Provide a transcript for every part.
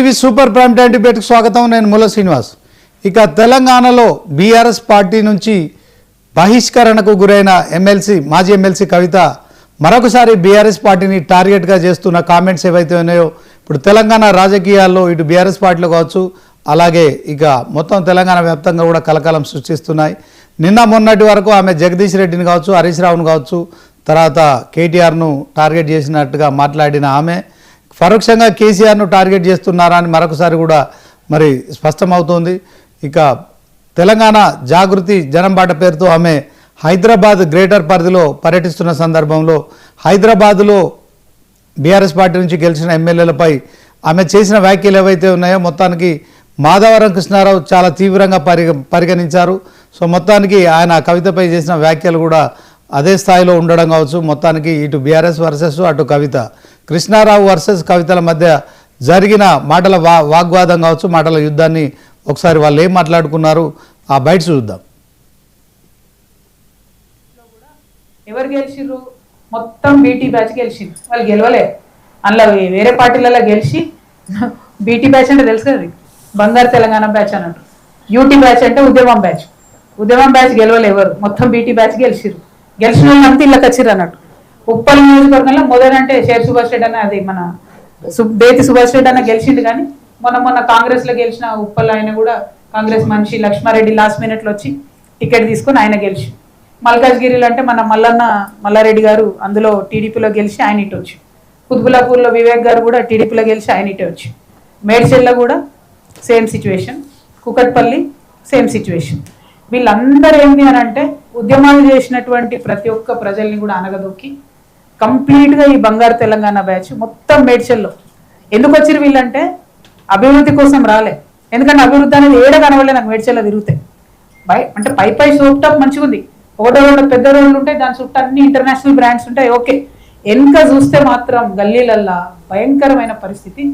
TV super prime time డిబేట్కి స్వాగతం. నేను ముల్ల శ్రీనివాస్. ఇక తెలంగాణలో బీఆర్ఎస్ పార్టీ నుంచి బహిష్కరణకు గురైన మాజీ ఎమ్మెల్సీ కవిత మరొకసారి బీఆర్ఎస్ పార్టీని టార్గెట్గా చేస్తున్న కామెంట్స్ ఏవైతే ఉన్నాయో ఇప్పుడు తెలంగాణ రాజకీయాల్లో ఇటు బీఆర్ఎస్ పార్టీలో కావచ్చు, అలాగే ఇక మొత్తం తెలంగాణ వ్యాప్తంగా కూడా కలకలం సృష్టిస్తున్నాయి. నిన్న మొన్నటి వరకు ఆమె జగదీష్ రెడ్డిని కావచ్చు, హరీష్ రావును కావచ్చు, తర్వాత కేటీఆర్ను టార్గెట్ చేసినట్టుగా మాట్లాడిన ఆమె పరోక్షంగా కేసీఆర్ను టార్గెట్ చేస్తున్నారా అని మరొకసారి కూడా మరి స్పష్టమవుతోంది. ఇక తెలంగాణ జాగృతి జనంబాట పేరుతో ఆమె హైదరాబాద్ గ్రేటర్ పరిధిలో పర్యటిస్తున్న సందర్భంలో హైదరాబాదులో బీఆర్ఎస్ పార్టీ నుంచి గెలిచిన ఎమ్మెల్యేలపై ఆమె చేసిన వ్యాఖ్యలు ఏవైతే ఉన్నాయో మొత్తానికి మాధవరం కృష్ణారావు చాలా తీవ్రంగా పరిగణించారు. సో మొత్తానికి ఆయన కవితపై చేసిన వ్యాఖ్యలు కూడా అదే స్థాయిలో ఉండడం కావచ్చు. మొత్తానికి ఇటు బీఆర్ఎస్ వర్సెస్ అటు కవిత, కృష్ణారావు వర్సెస్ కవితల మధ్య జరిగిన మాటల వాగ్వాదం కావచ్చు, మాటల యుద్ధాన్ని ఒకసారి వాళ్ళు ఏం మాట్లాడుకున్నారు ఆ బయట చూద్దాం. ఎవరు గెలిచిర్రు? మొత్తం బీటీ బ్యాచ్ గెలిచింది. వాళ్ళు గెలవలే, అందులో వేరే పార్టీలలో గెలిచి బీటీ బ్యాచ్ అంటే తెలుసు కదా, బంగారు తెలంగాణ బ్యాచ్ అన్నట్టు. యూటీ బ్యాచ్ అంటే ఉద్యమం బ్యాచ్. ఉద్యమం బ్యాచ్ గెలవలే ఎవరు, మొత్తం బీటీ బ్యాచ్ గెలిచిర్రు. గెలిచిన వాళ్ళు అంతా ఇళ్ళకి వచ్చిర్రు అన్నట్టు. ఉప్పల్ నియోజకవర్గంలో మొదలంటే షేర్ సుభాష్ రెడ్డి అన్న, అది మన బేతి సుభాష్ రెడ్డి అన్న గెలిచిండు. కానీ మొన్న కాంగ్రెస్ లో గెలిచిన ఉప్పల్ ఆయన కూడా కాంగ్రెస్ మనిషి లక్ష్మారెడ్డి లాస్ట్ మినిట్ లో వచ్చి టికెట్ తీసుకొని ఆయన గెలిచి, మల్కాజ్గిరిలో అంటే మన మల్లారెడ్డి గారు అందులో టీడీపీలో గెలిచి ఆయన ఇటు వచ్చి, కుత్బులాపూర్లో వివేక్ గారు కూడా టీడీపీలో గెలిచి ఆయన ఇటు వచ్చి, మేడ్చెల్లో కూడా same situation, Kukatpally same situation. వీళ్ళందరూ ఏంటి అని అంటే ఉద్యమాలు చేసినటువంటి ప్రతి ఒక్క ప్రజల్ని కూడా అనగదొక్కి కంప్లీట్గా ఈ బంగారు తెలంగాణ బ్యాచ్ మొత్తం మేడ్చెల్లో ఎందుకు వచ్చిరు వీళ్ళంటే అభివృద్ధి కోసం రాలే. ఎందుకంటే అభివృద్ధి అనేది ఏడ కనవలే నాకు మేడ్చెల్లో తిరుగుతాయి. అంటే పై సోప్ టాప్ మంచిగా ఉంది, ఒకటో రెండు పెద్ద రోడ్లు ఉంటాయి, దాని చుట్టూ అన్ని ఇంటర్నేషనల్ బ్రాండ్స్ ఉంటాయి, ఓకే. వెనుక చూస్తే మాత్రం గల్లీలల్లా భయంకరమైన పరిస్థితి.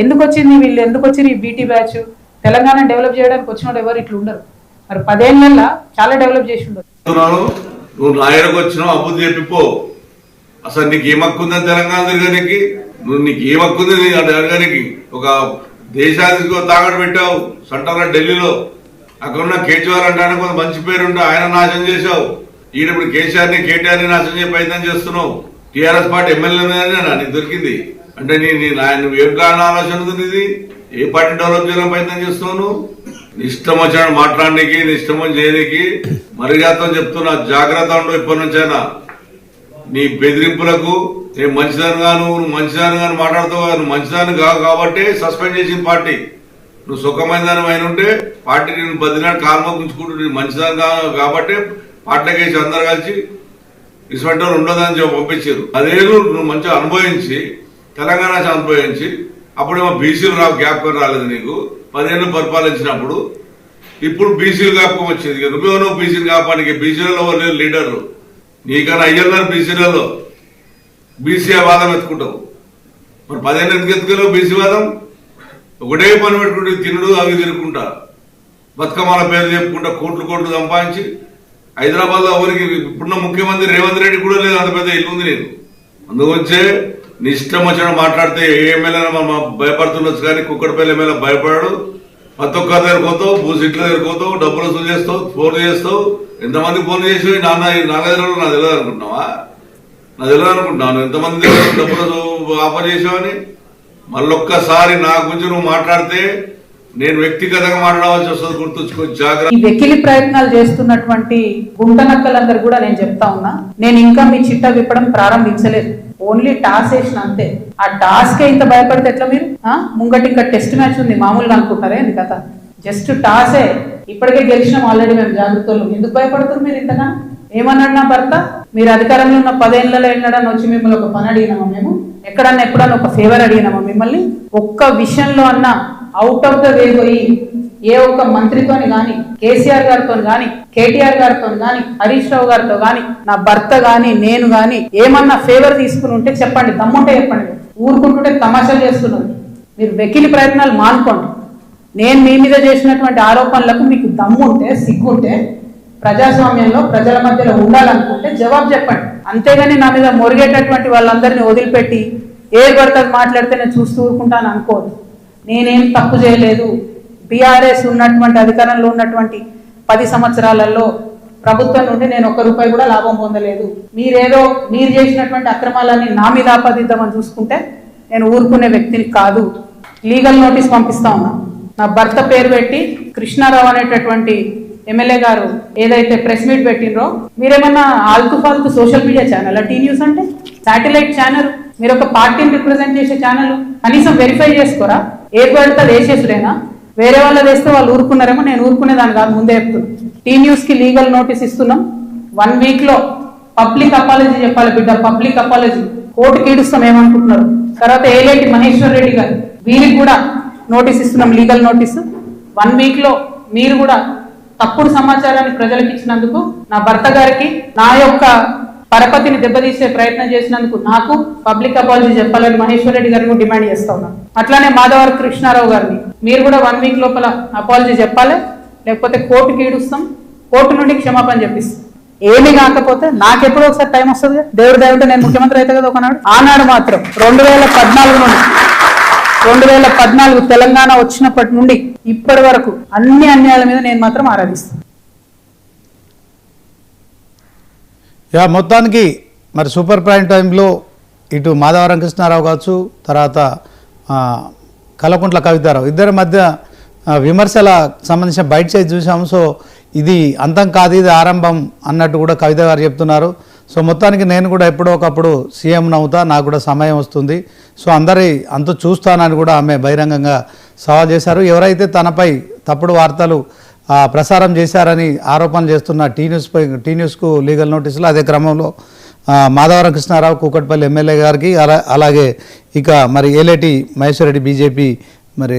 ఎందుకు వచ్చింది వీళ్ళు, ఎందుకు వచ్చింది ఈ బీటీ బ్యాచ్? తెలంగాణ డెవలప్ చేయడానికి వచ్చిన ఎవరు ఇట్లా ఉండరు. మరి 10 ఏళ్ళ చాలా డెవలప్ చేసి ఉండరు. నువ్వు నాయకు వచ్చినావు, అభివృద్ధి చెప్పిపో. అసలు నీకు ఏమక్కుందని తెలంగాణ తిరగడానికి, నీకు ఏమక్కుంది అడగడానికి? ఒక దేశానికి తాకట్టు పెట్టావు సెంట్రల్ ఢిల్లీలో, అక్కడున్న కేజ్రీవాల్ అంటే కొంత మంచి పేరుంటే ఆయన నాశనం చేశావు. ఈడప్పుడు కేసీఆర్ని కేటీఆర్ని నాశనం చేయ ప్రయత్నం చేస్తున్నావు. టీఆర్ఎస్ పార్టీ ఎమ్మెల్యేనే నీకు దొరికింది అంటే నువ్వు ఏం కారణం ఆలోచన ఉంది? ఇది ఏ పార్టీ డెవలప్ చేయడం ప్రయత్నం చేస్తున్నావు? ఇష్టం వచ్చిన మాట్లాడడానికి, ఇష్టం చేయడానికి మర్యాదతో చెప్తున్నా, జాగ్రత్త ఉండవు. ఇప్పటి నుంచైనా నీ బెదిరింపులకు నేను నువ్వు మంచిదానిగాను మాట్లాడుతావు. నువ్వు మంచిదాన్ని కావు కాబట్టి సస్పెండ్ చేసిన పార్టీ. నువ్వు సుఖమైన దాని అయిన ఉంటే పార్టీ నేను బదినాడు కాల్మోకుంచుకుంటూ నేను మంచిదాని కాబట్టి పార్టీకి వేసి అందరు కలిసి ఇటువంటి వాళ్ళు ఉండదని చెప్పి పంపించారు. అదేళ్ళు నువ్వు మంచిగా అనుభవించి తెలంగాణ అనుభవించి అప్పుడేమో బీసీలు జ్ఞాపకం రాలేదు నీకు 10 ఏళ్ళు పరిపాలించినప్పుడు. ఇప్పుడు బీసీలు జ్ఞాపకం వచ్చింది. నువ్వేమో బీసీలు కాపానికి బీసీలలో వాళ్ళు లీడర్లు నీకన్నా అయ్యన్నారు. బీసీలలో బీసీ వాదం ఎత్తుకుంటావు. మరి 10 ఏళ్ళు ఎందుకు ఎత్తుకోలేవు బీసీ వాదం? ఒకటే పని పెట్టుకుంటే తినుడు అవి తిరుగుకుంటా, బతుకమ్మల పేరు చెప్పుకుంటా, కోట్లు సంపాదించి హైదరాబాద్ లో ఎవరికి ఇప్పుడున్న ముఖ్యమంత్రి రేవంత్ రెడ్డి కూడా లేదు అంత పెద్ద ఇల్లు ఉంది నీకు. అందుకొచ్చే నీ ఇష్టం వచ్చిన మాట్లాడితే ఏ ఎమ్మెల్యే భయపడుతుండొచ్చు, కానీ కుక్కడపల్లి ఎమ్మెల్యే భయపడాడు. ప్రతి ఒక్కరి దగ్గర పోతావు, భూసీట్ల దగ్గర పోతావు, డబ్బులు వసూలు చేస్తావు, ఫోన్లు చేస్తావు. ఎంతమంది ఫోన్లు చేసి నా దగ్గర నాకు తెలియదు అనుకుంటున్నావా? నాకు తెలియదు అనుకుంటున్నాను ఎంతమంది దగ్గర డబ్బులు ఆఫర్ చేసావని. మళ్ళొక్కసారి నా గురించి నువ్వు మాట్లాడితే నేను వ్యక్తిగతంగా మాట్లాడవలసి వస్తుంది, గుర్తుంచుకో, జాగ్రత్త. ఈ వెకిలి ప్రయత్నాలు చేస్తున్నటువంటి గుంటనక్కలందరూ కూడా నేను చెప్తా ఉన్నా, నేను ఇంకా మీ చిట్టా విప్పడం ప్రారంభించలేదు, ఓన్లీ టాస్ వేసిన అంతే. ఆ టాస్కే ఇంత భయపడితే ఎట్లా మీరు? ముంగటి ఇంకా టెస్ట్ మ్యాచ్ ఉంది మామూలుగా అనుకుంటారే ఇది కథ, జస్ట్ టాసే. ఇప్పటికే గెలిచినాం ఆల్రెడీ మేము జాగ్రత్తలు. ఎందుకు భయపడుతున్నారు మీరు ఇంతగా? ఏమన్నాడు నా భర్త? మీరు అధికారంలో ఉన్న 10 ఏళ్లలో ఎన్నడన్నా వచ్చి మిమ్మల్ని ఒక పని అడిగినామా మేము? ఎక్కడన్నా ఎప్పుడన్నా ఒక ఫేవర్ అడిగినామా మిమ్మల్ని? ఒక్క విషయంలో అన్నా అవుట్ ఆఫ్ ద వే పోయి ఏ ఒక్క మంత్రితోని గాని, కేసీఆర్ గారితో గాని, కేటీఆర్ గారితో గాని, హరీష్ రావు గారితో గాని, నా భర్త గాని, నేను గాని ఏమన్నా ఫేవర్ తీసుకుని ఉంటే చెప్పండి, దమ్ముంటే చెప్పండి. ఊరుకుంటుంటే తమాషాలు చేస్తున్నారు. మీరు వెకిలి ప్రయత్నాలు మానుకోండి. నేను మీ మీద చేసినటువంటి ఆరోపణలకు మీకు దమ్ముంటే, సిగ్గుంటే, ప్రజాస్వామ్యంలో ప్రజల మధ్యలో ఉండాలనుకుంటే జవాబు చెప్పండి. అంతేగాని నా మీద మొరిగేటటువంటి వాళ్ళందరినీ వదిలిపెట్టి ఏది పడుతుంది మాట్లాడితే నేను చూస్తూ ఊరుకుంటాను అనుకోవద్దు. నేనేం తప్పు చేయలేదు, బీఆర్ఎస్ ఉన్నటువంటి అధికారంలో ఉన్నటువంటి 10 సంవత్సరాలలో ప్రభుత్వం నుండి నేను ₹1 కూడా లాభం పొందలేదు, మీరు చేసినటువంటి అక్రమాలన్నీ నా మీద ఆపాదిద్దామని చూసుకుంటే నేను ఊరుకునే వ్యక్తిని కాదు. లీగల్ నోటీస్ పంపిస్తా ఉన్నా. నా భర్త పేరు పెట్టి కృష్ణారావు అనేటటువంటి ఎమ్మెల్యే గారు ఏదైతే ప్రెస్ మీట్ పెట్టినరో, మీరేమన్నా ఆల్తు ఫాల్తు social media channel T News అంటే శాటిలైట్ ఛానల్, మీరు ఒక పార్టీని రిప్రజెంట్ చేసే ఛానల్, కనీసం వెరిఫై చేసుకోరా? ఏది పడితే అది వేసేసుడేనా? వేరే వాళ్ళు వేస్తే వాళ్ళు ఊరుకున్నారేమో, నేను ఊరుకునేదాన్ని కాదు, ముందే చెప్తున్నా. టీ న్యూస్ కి లీగల్ నోటీస్ ఇస్తున్నాం. 1 వీక్ లో పబ్లిక్ అపాలజీ చెప్పాలి బిడ్డ, పబ్లిక్ అపాలజీ. కోర్టుకి ఈడుస్తాం ఏమనుకుంటున్నారు. తర్వాత ఏలేటి మహేశ్వర్ రెడ్డి గారు, వీరికి కూడా నోటీస్ ఇస్తున్నాం, లీగల్ నోటీసు. 1 వీక్ లో మీరు కూడా తప్పుడు సమాచారాన్ని ప్రజలకు ఇచ్చినందుకు, నా భర్త గారికి నా యొక్క పరపతిని దెబ్బతీసే ప్రయత్నం చేసినందుకు నాకు పబ్లిక్ అపాలజీ చెప్పాలని మహేశ్వర్ రెడ్డి గారిని డిమాండ్ చేస్తా ఉన్నాను. అట్లానే మాధవర్ కృష్ణారావు గారిని మీరు కూడా 1 వీక్ లోపల అపాలజీ చెప్పాలి, లేకపోతే కోర్టుకి ఈడుస్తాం, కోర్టు నుండి క్షమాపణ చెప్పిస్తాం. ఏమి కాకపోతే నాకెప్పుడో ఒకసారి టైం వస్తుంది, దేవుడు దేవుడు నేను ముఖ్యమంత్రి అయితే కదా ఒకనాడు. ఆనాడు మాత్రం 2014 నుండి 2014 తెలంగాణ వచ్చినప్పటి నుండి ఇప్పటి వరకు అన్ని అన్యాయాల మీద నేను మాత్రం ఆరాధిస్తాను. మొత్తానికి మరి సూపర్ ప్రైమ్ టైంలో ఇటు మాధవరం కృష్ణారావు కావచ్చు, తర్వాత కల్వకుంట్ల కవితారావు ఇద్దరి మధ్య విమర్శల సంబంధించిన బయట చేసి చూసాము. సో ఇది అంతం కాదు, ఇది ఆరంభం అన్నట్టు కూడా కవిత గారు చెప్తున్నారు. సో మొత్తానికి నేను కూడా ఎప్పుడో ఒకప్పుడు సీఎం అవుతా, నాకు కూడా సమయం వస్తుంది, సో అందరి అంతు చూస్తానని కూడా ఆమె బహిరంగంగా సవాల్ చేశారు. ఎవరైతే తనపై తప్పుడు వార్తలు ప్రసారం చేశారని ఆరోపణలు చేస్తున్న టీ న్యూస్కు లీగల్ నోటీసులు, అదే క్రమంలో మాధవరం కృష్ణారావు కూకట్పల్లి ఎమ్మెల్యే గారికి, అలాగే ఇక మరి ఏలేటి మహేశ్వర్ రెడ్డి బీజేపీ మరి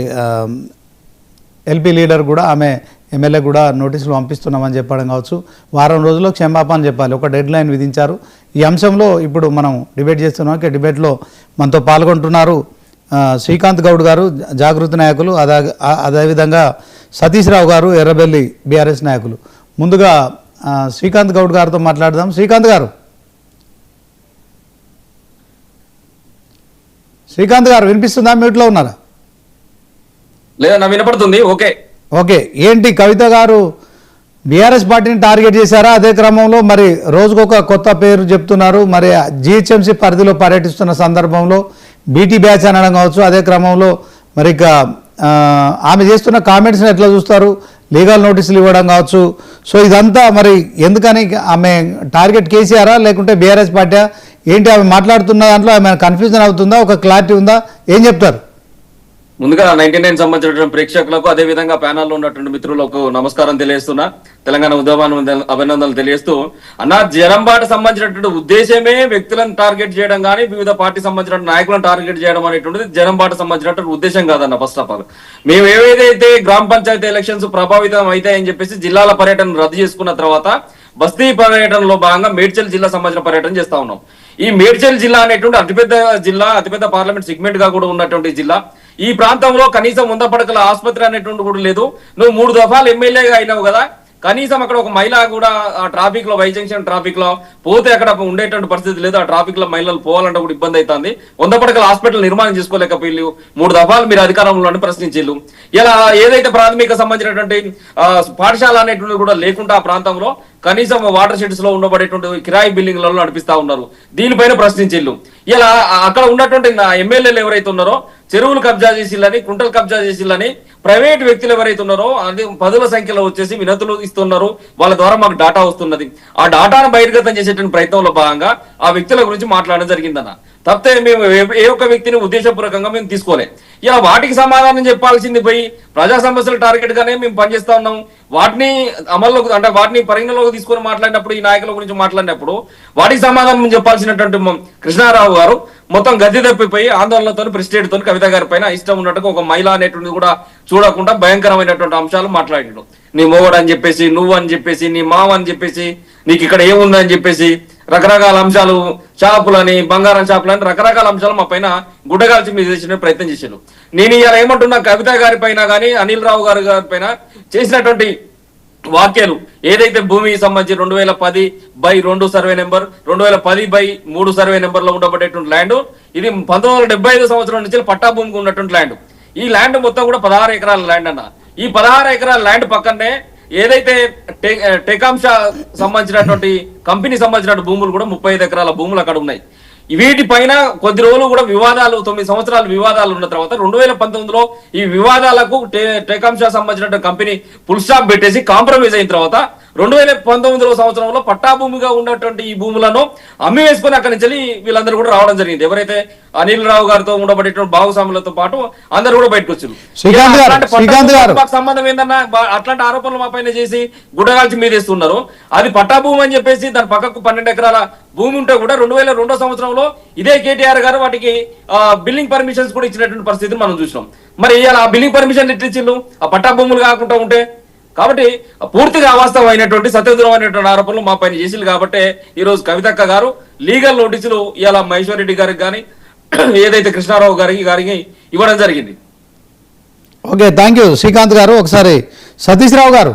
ఎల్పీ లీడర్ కూడా ఆమె ఎమ్మెల్యే కూడా నోటీసులు పంపిస్తున్నామని చెప్పడం కావచ్చు. వారం రోజుల్లో క్షమాపణ చెప్పాలి, ఒక డెడ్ లైన్ విధించారు. ఈ అంశంలో ఇప్పుడు మనం డిబేట్ చేస్తున్నాం. డిబేట్లో మనతో పాల్గొంటున్నారు శ్రీకాంత్ గౌడ్ గారు, జాగృతి నాయకులు, అదేవిధంగా సతీష్ రావు గారు, ఎర్రబెల్లి బీఆర్ఎస్ నాయకులు. ముందుగా శ్రీకాంత్ గౌడ్ గారితో మాట్లాడదాం. శ్రీకాంత్ గారు వినిపిస్తుందా? మ్యూట్లో ఉన్నారా? లేదా వినపడుతుంది. ఓకే, ఏంటి కవిత గారు బీఆర్ఎస్ పార్టీని టార్గెట్ చేశారా? అదే క్రమంలో మరి రోజుకొక కొత్త పేరు చెప్తున్నారు. మరి జిహెచ్ఎంసీ పరిధిలో పర్యటిస్తున్న సందర్భంలో బీటీ బ్యాచ్ అనడం కావచ్చు, అదే క్రమంలో మరి ఇక ఆమె చేస్తున్న కామెంట్స్ని ఎట్లా చూస్తారు? లీగల్ నోటీసులు ఇవ్వడం కావచ్చు. సో ఇదంతా మరి ఎందుకని ఆమె టార్గెట్ కేసీఆరా లేకుంటే బీఆర్ఎస్ పార్టీ ఏంటి? ఆమె మాట్లాడుతున్న దాంట్లో ఆమె కన్ఫ్యూజన్ అవుతుందా? ఒక క్లారిటీ ఉందా? ఏం చెప్తారు? ముందుగా 99 సంబంధించినటువంటి ప్రేక్షకులకు, అదే విధంగా ప్యానల్లో ఉన్నటువంటి మిత్రులకు నమస్కారం తెలియజేస్తున్నా. తెలంగాణ ఉద్యమాన్ని అభినందనలు తెలియజేస్తూ, జనంబాట సంబంధించినటువంటి ఉద్దేశమే వ్యక్తులను టార్గెట్ చేయడం కానీ వివిధ పార్టీ సంబంధించిన నాయకులను టార్గెట్ చేయడం అనేటువంటిది జనంబాట సంబంధించినటువంటి ఉద్దేశం కాదన్న. ఫస్ట్ ఆఫ్ ఆల్ మేము ఏవైతే గ్రామ పంచాయతీ ఎలక్షన్స్ ప్రభావితం అవుతాయని చెప్పేసి జిల్లాల పర్యటన రద్దు చేసుకున్న తర్వాత బస్తీ పర్యటనలో భాగంగా మేడ్చల్ జిల్లా సంబంధించిన పర్యటన చేస్తా ఉన్నాం. ఈ మేడ్చల్ జిల్లా అనేటువంటి అతిపెద్ద జిల్లా, అతిపెద్ద పార్లమెంట్ సెగ్మెంట్ గా కూడా ఉన్నటువంటి జిల్లా. ఈ ప్రాంతంలో కనీసం 100 పడకల ఆసుపత్రి అనేటువంటి కూడా లేదు. నువ్వు 3 దఫాలు ఎమ్మెల్యేగా అయినావు కదా, కనీసం అక్కడ ఒక మహిళ కూడా ఆ ట్రాఫిక్ లో, వై జంక్షన్ ట్రాఫిక్ లో పోతే అక్కడ ఉండేటువంటి పరిస్థితి లేదు. ఆ ట్రాఫిక్ లో మహిళలు పోవాలంటే కూడా ఇబ్బంది అవుతుంది. 100 పడకల హాస్పిటల్ నిర్మాణం చేసుకోలేకపోయి 3 దఫాలు మీరు అధికారంలో ప్రశ్నించిల్లు. ఇలా ఏదైతే ప్రాథమిక సంబంధించినటువంటి పాఠశాల అనేటువంటి కూడా లేకుండా ఆ ప్రాంతంలో కనీసం వాటర్ షెడ్స్ లో ఉండబడేటువంటి కిరాయి బిల్డింగ్లలో నడిపిస్తా ఉన్నారు. దీనిపైన ప్రశ్నించిల్లు. ఇలా అక్కడ ఉన్నటువంటి ఎమ్మెల్యేలు ఎవరైతే ఉన్నారో చెరువులు కబ్జా చేసిల్లని, కుంటలు కబ్జా చేసిల్లని ప్రైవేట్ వ్యక్తులు ఎవరైతే ఉన్నారో అది 10ల సంఖ్యలో వచ్చేసి వినతులు ఇస్తున్నారు. వాళ్ళ ద్వారా మాకు డాటా వస్తున్నది. ఆ డాటాను బహిర్గతం చేసేటువంటి ప్రయత్నంలో భాగంగా ఆ వ్యక్తుల గురించి మాట్లాడడం జరిగిందన్న. తప్పితే మేము ఏ ఒక్క వ్యక్తిని ఉద్దేశపూర్వకంగా మేము తీసుకోలే. ఇలా వాటికి సమాధానం చెప్పాల్సింది పోయి ప్రజా సమస్యల టార్గెట్ గానే మేము పనిచేస్తా ఉన్నాం. వాటిని అమల్లోకి అంటే వాటిని పరిగణలోకి తీసుకొని మాట్లాడినప్పుడు, ఈ నాయకుల గురించి మాట్లాడినప్పుడు వాటికి సమాధానం చెప్పాల్సినటువంటి కృష్ణారావు గారు మొత్తం గద్దె తప్పిపోయి ఆందోళనతో ప్రెసిడెంట్ తో కవిత గారి పైన ఇష్టం ఉన్నట్టుగా ఒక మహిళ అనేటువంటి కూడా చూడకుండా భయంకరమైనటువంటి అంశాలు మాట్లాడినాడు. నీ మొగడు అని చెప్పేసి, నువ్వు అని చెప్పేసి, నీ మావ అని చెప్పేసి, నీకు ఇక్కడ ఏముందని చెప్పేసి రకరకాల అంశాలు, షాపులని, బంగారం షాపులని రకరకాల అంశాలు మా పైన గుడ్డగాల్చి మీద చేసిన ప్రయత్నం చేశారు. నేను ఇలా ఏమంటున్నా, కవిత గారి పైన కానీ అనిల్ రావు గారి పైన చేసినటువంటి వ్యాఖ్యలు ఏదైతే భూమికి సంబంధించి 2010/2 సర్వే నెంబర్, 2010/3 సర్వే నెంబర్ లో ఉండబడేటువంటి ల్యాండ్, ఇది 1975 సంవత్సరం నుంచి పట్టా భూమికి ఉన్నటువంటి ల్యాండ్. ఈ ల్యాండ్ మొత్తం కూడా 16 ఎకరాల ల్యాండ్ అన్న. ఈ 16 ఎకరాల ల్యాండ్ పక్కనే ఏదైతే టెకాంశ సంబంధించినటువంటి కంపెనీ సంబంధించిన భూములు కూడా 35 ఎకరాల భూములు అక్కడ ఉన్నాయి. వీటిపైన కొద్ది రోజులు కూడా వివాదాలు, 9 సంవత్సరాలు వివాదాలు ఉన్న తర్వాత 2019లో ఈ వివాదాలకు టెకాంశ సంబంధించిన కంపెనీ ఫుల్ స్టాప్ పెట్టేసి కాంప్రమైజ్ అయిన తర్వాత 2019 సంవత్సరంలో పట్టాభూమిగా ఉన్నటువంటి ఈ భూములను అమ్మి వేసుకుని అక్కడి నుంచి వీళ్ళందరూ కూడా రావడం జరిగింది. ఎవరైతే అనిల్ రావు గారితో ఉండబడేటువంటి భాగస్వాములతో పాటు అందరూ కూడా బయటకు వచ్చారు. సంబంధం ఏందన్నా, అట్లాంటి ఆరోపణలు మా పైన చేసి గుడ్డగాల్చి మీదేస్తున్నారు. అది పట్టాభూమి అని చెప్పేసి దాని పక్కకు 12 ఎకరాల భూమి ఉంటే కూడా 2002 సంవత్సరంలో ఇదే కేటీఆర్ గారు వాటికి బిల్డింగ్ పర్మిషన్స్ కూడా ఇచ్చినటువంటి పరిస్థితిని మనం చూసినాం. మరి ఇవాళ ఆ బిల్డింగ్ పర్మిషన్ ఎట్లా ఇచ్చిళ్ళు ఆ పట్టాభూములు కాకుండా ఉంటే? కాబట్టి పూర్తిగా అవాస్తవమైనటువంటి సత్యదూరమైనటువంటి ఆరోపణలు మా పైన చేసిల్లు. కాబట్టి ఈ రోజు కవితక్క గారు లీగల్ నోటీసులు ఇవాళ మహేశ్వర్ రెడ్డి గారికి కానీ ఏదైతే కృష్ణారావు గారికి ఇవ్వడం జరిగింది. ఓకే, థ్యాంక్ యూ శ్రీకాంత్ గారు. ఒకసారి సతీష్ రావు గారు.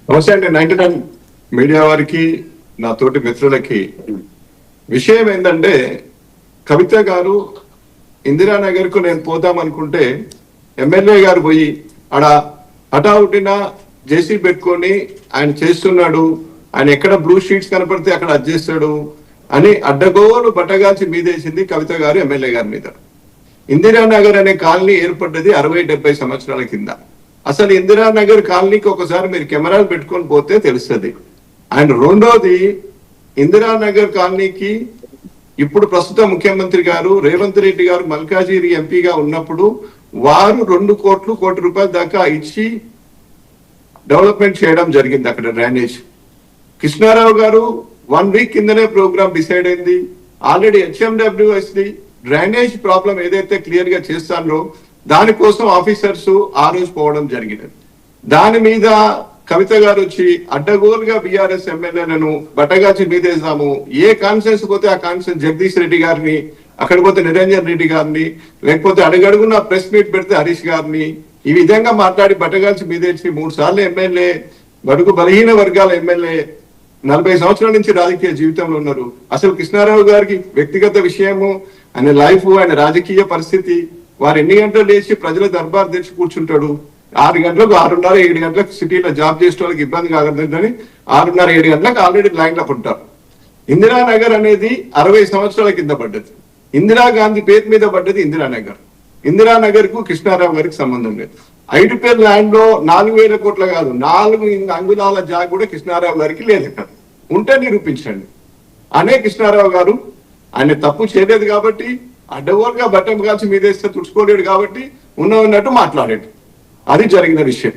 నమస్తే అండి. 99 మీడియా వారికి, నా తోటి మిత్రులకి విషయం ఏంటంటే, కవిత గారు ఇందిరానగర్ కు నేను పోదాం అనుకుంటే ఎమ్మెల్యే గారు పోయి ఆడ హఠావుటిన జేసీ పెట్టుకొని ఆయన చేస్తున్నాడు, ఆయన ఎక్కడ బ్లూ షీట్స్ కనపడితే అక్కడ అడ్జేస్తాడు అని అడ్డగోలు బట్టగాల్చి మీదేసింది కవిత గారు ఎమ్మెల్యే గారి మీద. ఇందిరానగర్ అనే కాలనీ ఏర్పడ్డది 60-70 సంవత్సరాల కింద. అసలు ఇందిరానగర్ కాలనీకి ఒకసారి మీరు కెమెరాలు పెట్టుకొని పోతే తెలుస్తుంది. అండ్ రెండోది, ఇందిరానగర్ కాలనీకి ఇప్పుడు ప్రస్తుత ముఖ్యమంత్రి గారు రేవంత్ రెడ్డి గారు మల్కాజిగిరి ఎంపీగా ఉన్నప్పుడు వారు 2 కోటి రూపాయల దాకా ఇచ్చి డెవలప్మెంట్ చేయడం జరిగింది అక్కడ డ్రైనేజ్. కృష్ణారావు గారు 1 వీక్ కిందనే ప్రోగ్రామ్ డిసైడ్ అయింది. ఆల్రెడీ HMWS డ్రైనేజ్ ప్రాబ్లం ఏదైతే క్లియర్ గా చేస్తానో దానికోసం ఆఫీసర్స్ ఆ రోజు పోవడం జరిగింది. దాని మీద కవిత గారు వచ్చి అడ్డగోలుగా బీఆర్ఎస్ ఎమ్మెల్యేలను బట్టగాచి మీదేసాము. ఏ కాన్ఫరెన్స్ పోతే ఆ కాన్ఫరెన్స్ జగదీష్ రెడ్డి గారిని, అక్కడ పోతే నిరంజన్ రెడ్డి గారిని, లేకపోతే అడుగడుగున ప్రెస్ మీట్ పెడితే హరీష్ గారిని ఈ విధంగా మాట్లాడి బట్టగాల్చి మీదేసి 3 సార్లు ఎమ్మెల్యే, బడుగు బలహీన వర్గాల ఎమ్మెల్యే, 40 సంవత్సరాల నుంచి రాజకీయ జీవితంలో ఉన్నారు. అసలు కృష్ణారావు గారికి వ్యక్తిగత విషయము, ఆయన లైఫ్, ఆయన రాజకీయ పరిస్థితి, వారు ఎన్ని గంటలు లేచి ప్రజల దర్బార్ తెచ్చి కూర్చుంటాడు. 6 గంటలకు 6:30 7 గంటలకు సిటీలో జాబ్ చేసే వాళ్ళకి ఇబ్బంది కాకూడదని 6:30 7 గంటలకు ఆల్రెడీ లైన్ లో ఉంటారు. ఇందిరానగర్ అనేది 60 సంవత్సరాల కింద పడ్డది. ఇందిరాగాంధీ పేరు మీద పడ్డది ఇందిరానగర్. ఇందిరానగర్ కు కృష్ణారావు గారికి సంబంధం లేదు. ఐటిపేర్ ల్యాండ్ లో 4,000 కోట్ల కాదు, 4 అంగుళాల జాగా కూడా కృష్ణారావు గారికి లేదు. ఇక్కడ ఉంటే నిరూపించండి అనే కృష్ణారావు గారు ఆయన తప్పు చేయలేదు కాబట్టి అడ్డగోలుగా బట్టం కాల్చి మీదేస్తే తుడుచుకోలేడు కాబట్టి ఉన్నట్టు మాట్లాడాడు. అది జరిగిన విషయం.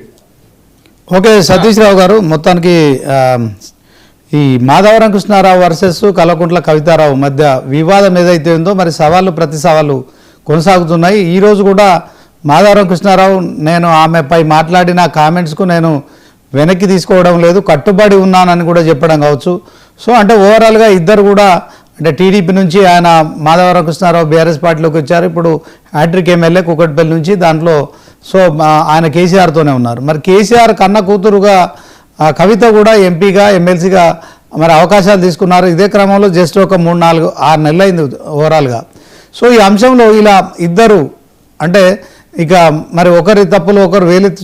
ఓకే సతీష్ రావు గారు, మొత్తానికి ఈ మాధవరం కృష్ణారావు వర్సెస్ కల్వకుంట్ల కవితారావు మధ్య వివాదం ఏదైతే ఉందో మరి సవాళ్ళు ప్రతి సవాళ్ళు కొనసాగుతున్నాయి. ఈరోజు కూడా మాధవరం కృష్ణారావు నేను ఆమెపై మాట్లాడిన కామెంట్స్కు నేను వెనక్కి తీసుకోవడం లేదు, కట్టుబడి ఉన్నానని కూడా చెప్పడం కావచ్చు. సో అంటే ఓవరాల్గా ఇద్దరు కూడా అంటే టీడీపీ నుంచి ఆయన మాధవరం కృష్ణారావు బీఆర్ఎస్ పార్టీలోకి వచ్చారు. ఇప్పుడు హ్యాట్రిక్ ఎమ్మెల్యే కుకట్పల్లి నుంచి, దాంట్లో సో ఆయన కేసీఆర్తోనే ఉన్నారు. మరి కేసీఆర్ కన్న కూతురుగా కవిత కూడా ఎంపీగా ఎమ్మెల్సీగా మరి అవకాశాలు తీసుకున్నారు. ఇదే క్రమంలో జస్ట్ ఒక 3-4-6 నెలలు అయింది ఓవరాల్గా. సో ఈ అంశంలో ఇలా ఇద్దరు అంటే ఇక మరి ఒకరి తప్పులు ఒకరు వేలెత్తి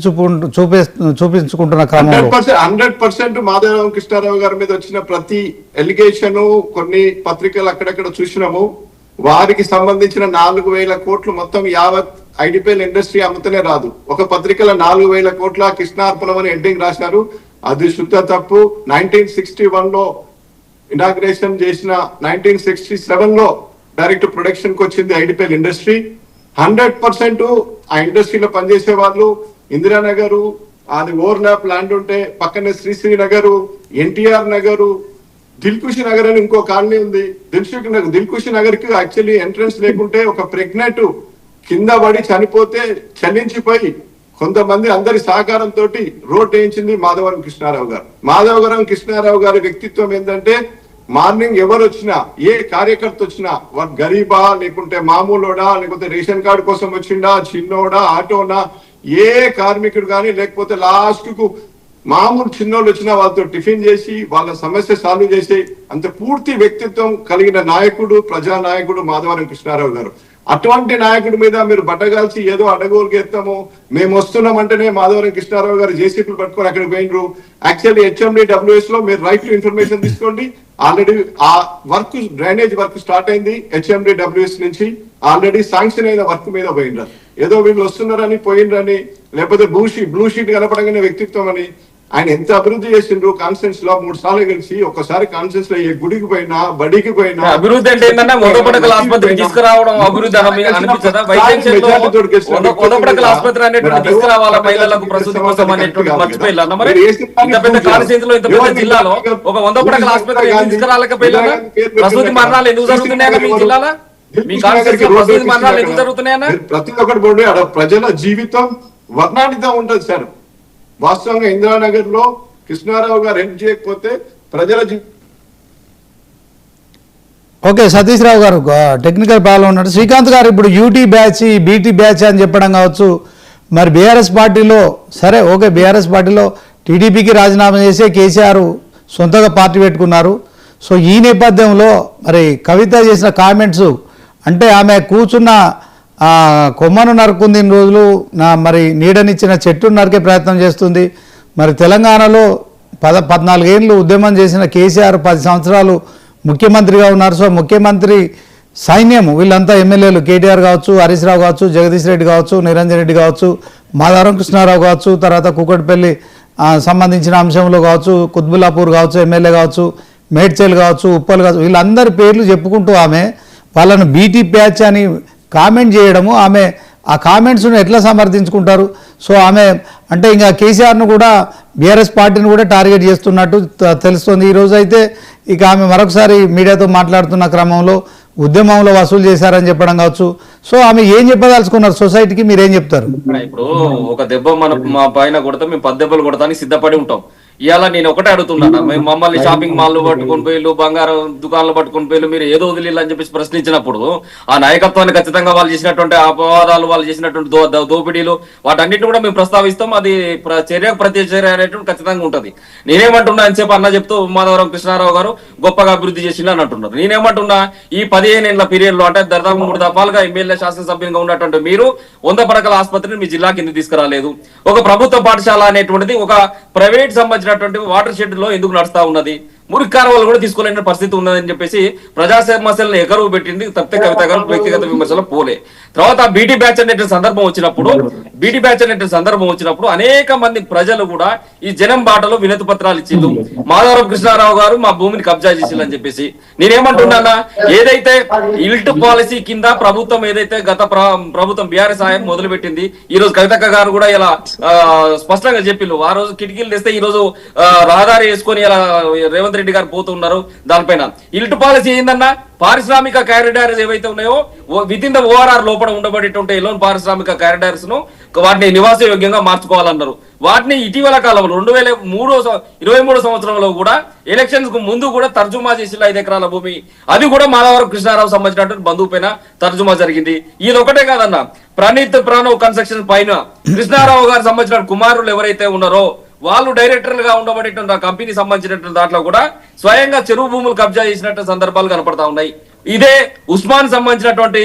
చూపించుకుంటున్న క్రమంలో 100% మాధవరావు కృష్ణారావు గారి మీద వచ్చిన ప్రతి ఎలిగేషన్ కొన్ని పత్రికలు అక్కడక్కడ చూసినాము. వారికి సంబంధించిన 4,000 కోట్లు మొత్తం యావత్ ఐడిపిఎల్ ఇండస్ట్రీ అమ్ముతనే రాదు. ఒక పత్రికలో 4,000 కోట్ల కృష్ణార్పణం అని హెడ్డింగ్ రాశారు. అది శుద్ధ తప్పు. 1961లో ఇనాగ్రేషన్ చేసిన 1967లో డైరెక్ట్ ప్రొడక్షన్ కి వచ్చింది ఐడిపిఎల్ ఇండస్ట్రీ. 100% ఆ ఇండస్ట్రీలో పనిచేసే వాళ్ళు ఇందిరానగర్, అది ఓవర్లాప్ ల్యాండ్ ఉంటే పక్కనే శ్రీశ్రీ నగరు, ఎన్టీఆర్ నగరు, దిల్కుషి నగర్ అని ఇంకో కాలనీ ఉంది. దిల్కుషి నగర్ కి యాక్చువల్లీ ఎంట్రన్స్ లేకుంటే ఒక ప్రెగ్నెంట్ కింద పడి చనిపోతే చలించిపోయి కొంతమంది అందరి సహకారంతో రోడ్ వేయించింది మాధవరం కృష్ణారావు గారు. మాధవరం కృష్ణారావు గారి వ్యక్తిత్వం ఏంటంటే మార్నింగ్ ఎవరు వచ్చినా, ఏ కార్యకర్త వచ్చినా, వారు గరీబా లేకుంటే మామూలోడా లేకపోతే రేషన్ కార్డు కోసం వచ్చిండా, చిన్నోడా, ఆటోనా, ఏ కార్మికుడు కానీ లేకపోతే లాస్ట్ కు మామూలు చిన్నోళ్ళు వచ్చినా వాళ్ళతో టిఫిన్ చేసి వాళ్ళ సమస్య సాల్వ్ చేసి అంత పూర్తి వ్యక్తిత్వం కలిగిన నాయకుడు, ప్రజానాయకుడు మాధవరం కృష్ణారావు గారు. అటువంటి నాయకుడి మీద మీరు బట్టగాల్చి ఏదో అడగోలుకి ఎత్తాము, మేము వస్తున్నామంటేనే మాధవరం కృష్ణారావు గారు జేసీపీలు పట్టుకొని అక్కడికి పోయినరు. యాక్చువల్లీ HMDWS లో మీరు రైట్ టు ఇన్ఫర్మేషన్ తీసుకోండి. ఆల్రెడీ ఆ వర్క్ డ్రైనేజ్ వర్క్ స్టార్ట్ అయింది HMDWS నుంచి. ఆల్రెడీ శాంక్షన్ అయిన వర్క్ మీద పోయినరు. ఏదో వీళ్ళు వస్తున్నారని పోయినరని, లేకపోతే బ్లూ షీట్ కనపడంగానే వ్యక్తిత్వం అని. ఆయన ఎంత అభివృద్ధి చేసిండ్రు కాన్ఫరెన్స్ లో 3 సార్లు కలిసి. ఒక్కసారి కాన్ఫరెన్స్ లో ఏ గుడికి పోయినా, బడికి పోయినా. అభివృద్ధి అంటే ఏంటంటే మొదపడకల ఆసుపత్రి తీసుకురావడం అభివృద్ధి అనిపించదా? మొదపడకల ఆసుపత్రి అనేటువంటి తీసుకురావాలా మహిళలకు ప్రసూతి కోసం అనేటువంటి మర్చిపోయిల్లా? మరి ఇంత పెద్ద కాన్స్టిట్యూన్సీ లో, ఇంత పెద్ద జిల్లాలో ఒక 100 పడకల ఆసుపత్రి ఎందుకు తీసుకురాలేకపోయినా? ప్రసూతి మరణాలు ఎందుకు జరుగుతున్నాయన్నా మీ జిల్లాలో? మీ కాన్స్టిట్యూన్సీ ప్రసూతి మరణాలు ఎందుకు జరుగుతున్నాయన్నా? ప్రతి ఒక్కటి పోండి, అక్కడ ప్రజల జీవితం వర్ణానితం ఉంటది సార్. వాస్తవంగా ఇందిరానగర్ లో కృష్ణారావు గారు హెల్ప్ చేయకపోతే ప్రజల ఓకే, సతీష్ రావు గారు టెక్నికల్ ప్రాబ్లం ఉన్నాడు. శ్రీకాంత్ గారు ఇప్పుడు యూటీ బ్యాచ్, బీటీ బ్యాచ్ అని చెప్పడం కావచ్చు. మరి బీఆర్ఎస్ పార్టీలో సరే ఓకే, బీఆర్ఎస్ పార్టీలో టీడీపీకి రాజీనామా చేసే కేసీఆర్ సొంతగా పార్టీ పెట్టుకున్నారు. సో ఈ నేపథ్యంలో మరి కవిత చేసిన కామెంట్స్ అంటే ఆమె కూర్చున్న కొమ్మను నరుకుంది ఇన్ని రోజులు, మరి నీడనిచ్చిన చెట్టును నరికే ప్రయత్నం చేస్తుంది. మరి తెలంగాణలో 14 ఏళ్ళు ఉద్యమం చేసిన కేసీఆర్ 10 సంవత్సరాలు ముఖ్యమంత్రిగా ఉన్నారు. సో ముఖ్యమంత్రి సైన్యం వీళ్ళంతా ఎమ్మెల్యేలు కేటీఆర్ కావచ్చు, హరీష్ రావు కావచ్చు, జగదీష్ రెడ్డి కావచ్చు, నిరంజన్ రెడ్డి కావచ్చు, మాధవరం కృష్ణారావు కావచ్చు, తర్వాత కూకట్పల్లి సంబంధించిన అంశంలో కావచ్చు, కుత్బుల్లాపూర్ కావచ్చు, ఎమ్మెల్యే కావచ్చు, మేడ్చల్ కావచ్చు, ఉప్పల్ కావచ్చు, వీళ్ళందరి పేర్లు చెప్పుకుంటూ ఆమె వాళ్ళను బీటీ ప్యాచ్ అని కామెంట్ చేయడము, ఆమె ఆ కామెంట్స్ను ఎట్లా సమర్థించుకుంటారు? సో ఆమె అంటే ఇంకా కేసీఆర్ను కూడా బీఆర్ఎస్ పార్టీని కూడా టార్గెట్ చేస్తున్నట్టు తెలుస్తుంది. ఈరోజు అయితే ఇక ఆమె మరొకసారి మీడియాతో మాట్లాడుతున్న క్రమంలో ఉద్యమంలో వసూలు చేశారని చెప్పడం కావచ్చు. సో ఆమె ఏం చెప్పదలుచుకున్నారు సొసైటీకి, మీరేం చెప్తారు? ఇప్పుడు ఒక దెబ్బ మా పైన కొడతా, మేము 10 దెబ్బలు కొడతానికి సిద్ధపడి ఉంటాం. ఇవాళ నేను ఒకటే అడుగుతున్నాను, మేము మమ్మల్ని షాపింగ్ మాల్ పట్టుకొని పోయిలు, బంగారం దుకాణాలు పట్టుకొని పోయిలు, మీరు ఏదో వదిలి అని చెప్పేసి ప్రశ్నించినప్పుడు ఆ నాయకత్వాన్ని ఖచ్చితంగా వాళ్ళు చేసినటువంటి అపవాదాలు, వాళ్ళు చేసినటువంటి దోపిడీలు, వాటన్నిటిని కూడా మేము ప్రస్తావిస్తాం. అది ప్రతి చర్య అనేటువంటి ఖచ్చితంగా ఉంటది. నేనేమంటున్నా అని చెప్పి అన్న చెప్తూ మాధవరం కృష్ణారావు గారు గొప్పగా అభివృద్ధి చేసింది అని అంటున్నారు. నేనేమంటున్నా, ఈ 15 ఏళ్ల పీరియడ్ లో అంటే దాదాపు 3 దఫాలుగా ఎమ్మెల్యే శాసనసభ్యులుగా ఉన్నటువంటి మీరు 100 పడకల ఆసుపత్రిని మీ జిల్లా కింద తీసుకురాలేదు. ఒక ప్రభుత్వ పాఠశాల అనేటువంటిది ఒక ప్రైవేట్ సంబంధించినటువంటి వాటర్ షెడ్ లో ఎందుకు నడుస్తా ఉన్నది? మురికి కాలువలు కూడా తీసుకోలేని పరిస్థితి ఉన్నదని చెప్పేసి ప్రజా సమస్యలను ఎకరువు పెట్టింది తప్పితే కవిత గారు వ్యక్తిగత విమర్శలు పోలే. తర్వాత బీటీ బ్యాచ్ అనే సందర్భం వచ్చినప్పుడు అనేక మంది ప్రజలు కూడా ఈ జనం బాటలో వినతి పత్రాలు ఇచ్చిండు. మాధవరం కృష్ణారావు గారు మా భూమిని కబ్జా చేసిందని చెప్పేసి. నేనేమంటున్నానా, ఏదైతే ఇల్ట్ పాలసీ కింద ప్రభుత్వం ఏదైతే గత ప్రభుత్వం బీఆర్ఎస్ ఆయన మొదలు పెట్టింది, ఈ రోజు కవితక్క గారు కూడా ఇలా స్పష్టంగా చెప్పిండు. ఆ రోజు కిటికీలు తెస్తే ఈ రోజు రహదారి వేసుకొని ఇలా రేవంత్ రెడ్డి గారు పోతున్నారు. దానిపైన ఇల్ట్ పాలసీ ఏందన్నా, పారిశ్రామిక కారిడార్స్ ఏవైతే ఉన్నాయో విత్ ఇన్ ద ORR లోపల ఉండబడేటువంటి ఎలోన్ పారిశ్రామిక కారిడార్స్ ను వాటిని నివాస యోగ్యంగా మార్చుకోవాలన్నారు. వాటిని ఇటీవల కాలంలో 2023 సంవత్సరంలో కూడా ఎలక్షన్స్ కు ముందు కూడా తర్జుమా చేసి 5 ఎకరాల భూమి, అది కూడా మాధవరం కృష్ణారావు సంబంధించినటువంటి బంధువు పైన తర్జుమా జరిగింది. ఇది ఒకటే కాదన్న, ప్రణీత్ ప్రాణవ్ కన్స్ట్రక్షన్ పైన కృష్ణారావు గారు సంబంధించిన కుమారులు ఎవరైతే ఉన్నారో వాళ్ళు డైరెక్టర్లుగా ఉండబడేటువంటి ఆ కంపెనీ సంబంధించినటువంటి దాంట్లో కూడా స్వయంగా చెరువు భూములు కబ్జా చేసినట్టు సందర్భాలు కనపడతా ఉన్నాయి. ఇదే ఉస్మాన్ సంబంధించినటువంటి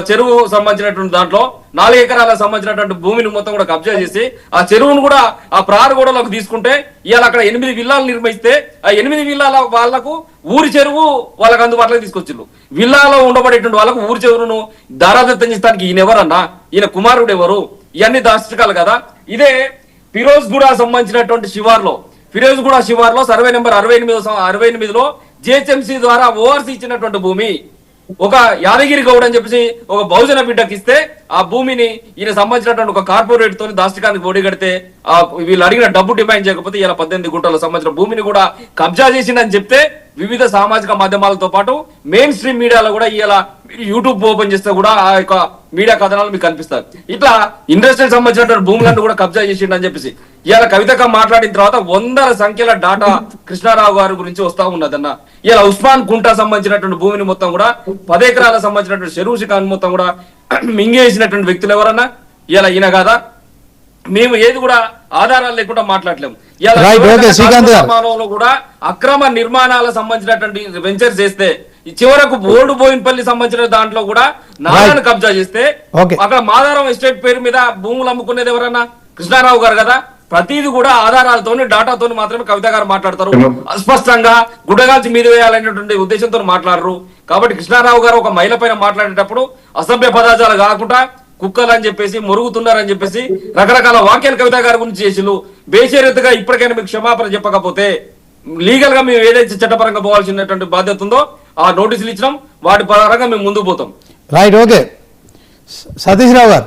చెరువు సంబంధించినటువంటి దాంట్లో 4 ఎకరాల సంబంధించినటువంటి భూమిని మొత్తం కూడా కబ్జా చేసి ఆ చెరువును కూడా ఆ ప్రారగూడలోకి తీసుకుంటే ఇవాళ అక్కడ 8 విల్లాలు నిర్మిస్తే ఆ 8 విల్లాల వాళ్లకు ఊరి చెరువు వాళ్ళకి అందుబాటులోకి తీసుకొచ్చిండ్రు. విల్లాలో ఉండబడేటువంటి వాళ్ళకు ఊరి చెరువును దారాదత్తం చేస్తానికి ఈయన ఎవరన్నా, ఈయన కుమారుడు ఎవరు? ఇవన్నీ దాష్టికాలు కదా. ఇదే ఫిరోజ్గూడ సంబంధించినటువంటి ఫిరోజ్గూడ శివార్లో సర్వే నెంబర్ 68లో జిహెచ్ఎంసీ ద్వారా ఓఆర్సీ ఇచ్చినటువంటి భూమి ఒక యాదగిరి గౌడ్ అని చెప్పేసి ఒక బహుజన బిడ్డకి ఇస్తే ఆ భూమిని ఈయన సంబంధించినటువంటి ఒక కార్పొరేట్ తోని దాష్టికానికి ఒడిగడితే వీళ్ళు అడిగిన డబ్బు డిమాండ్ చేయకపోతే ఇలా 18 గుంటలకు సంబంధించిన భూమిని కూడా కబ్జా చేసిందని చెప్తే వివిధ సామాజిక మాధ్యమాలతో పాటు మెయిన్ స్ట్రీమ్ మీడియాలో కూడా ఇలా యూట్యూబ్ ఓపెన్ చేస్తే కూడా ఆ యొక్క మీడియా కథనాలు మీకు కనిపిస్తారు. ఇట్లా ఇండస్ట్రీకి సంబంధించినటువంటి భూములను కూడా కబ్జా చేసిండని చెప్పేసి ఇలా కవితగా మాట్లాడిన తర్వాత 100 సంఖ్యల డాటా కృష్ణారావు గారి గురించి వస్తా ఉన్నదన్న. ఇలా ఉస్మాన్ కుంటా సంబంధించినటువంటి భూమిని మొత్తం కూడా 10 ఎకరాల సంబంధించినటువంటి చెరువు శిఖాన్ని మొత్తం కూడా మింగేసినటువంటి వ్యక్తులు ఎవరన్నా ఇలా ఈయన కాదా? మేము ఏది కూడా ఆధారాలు లేకుండా మాట్లాడలేము. కూడా అక్రమ నిర్మాణాల సంబంధించినటువంటి వెంచర్స్ చేస్తే చివరకు బోర్డు బోయినపల్లి సంబంధించిన దాంట్లో కూడా నారాయణ కబ్జా చేస్తే Okay. అక్కడ మాదారం ఎస్టేట్ పేరు మీద భూములు అమ్ముకునేది ఎవరన్నా కృష్ణారావు గారు కదా. ప్రతిది కూడా ఆధారాలతోని డాటాతోని మాత్రమే కవిత గారు మాట్లాడతారు. అస్పష్టంగా గుడ్డగాల్చి మీద వేయాలనేటువంటి ఉద్దేశంతో మాట్లాడరు. కాబట్టి కృష్ణారావు గారు ఒక మహిళ పైన మాట్లాడేటప్పుడు అసభ్య పదార్థాలు కాకుండా కుక్కలు అని చెప్పేసి మురుగుతున్నారని చెప్పేసి రకరకాల వాక్యాలు కవిత గారి గురించి చేసిళ్ళు. బేషరతుగా ఇప్పటికైనా మీకు క్షమాపణ చెప్పకపోతే లీగల్ గా మేము ఏదైతే చట్టపరంగా పోవాల్సినటువంటి బాధ్యత ఉందో ఆ నోటీసులు ఇచ్చినాం, వాటి పరంగా మేము ముందుకు పోతాం. Right, okay. సతీష్ రావు గారు,